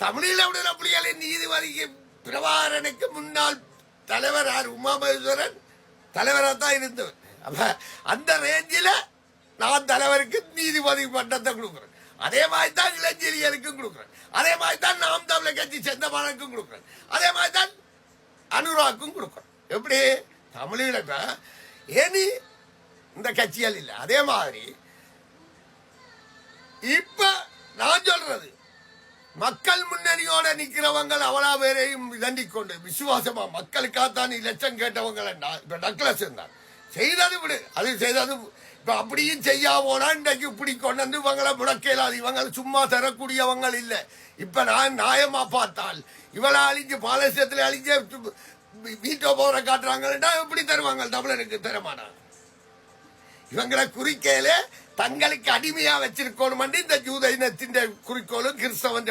தமிழீழ விடுதலை புலிகளின் நீதிபதிக்கு பிரபாகரனுக்கு முன்னாள் தலைவர் உமாமகேஸ்வரன் தலைவராக தான் இருந்தவர். அப்ப அந்த ரேஞ்சில நான் தலைவருக்கு நீதிபதி பட்டத்தை கொடுக்குறேன். அதே மாதிரி தான் இளஞ்செழியனுக்கும் கொடுக்குறேன். அதே மாதிரி தான் நாம் தமிழர் கட்சி செந்தமானுக்கும் கொடுக்குறேன். அதே மாதிரி தான் அனுராக்கும் கொடுக்குறேன். எப்படி தமிழீழ ஏனி இந்த கட்சிகள் இல்லை. அதே மாதிரி இப்ப நான் சொல்றது மக்கள் முன்னணியோட நிக்கிறவங்க அவ்வளோ பேரையும் தண்டிக் கொண்டு விசுவாசமா மக்களுக்காகத்தான் லட்சம் கேட்டவங்க இப்ப டக்ளஸ் இருந்தார். செய்தது விடு, அது செய்தது. இப்ப அப்படியும் செய்யா போனா இன்றைக்கு இப்படி கொண்டு வந்து இவங்களை முடக்கலாது. இவங்க சும்மா தரக்கூடியவங்க இல்லை. இப்ப நான் நியாயமா பார்த்தால் இவளை அழிஞ்சு பாலசியத்தில் அழிஞ்சு வீட்டோ போற காட்டுறாங்கன்னா எப்படி தருவாங்க? தமிழருக்கு தரமானா? இவங்களை குறிக்கையில தங்களுக்கு அடிமையா வச்சிருக்கணும் இந்த ஜூத இனத்தின் குறிக்கோளும் கிறிஸ்தவன்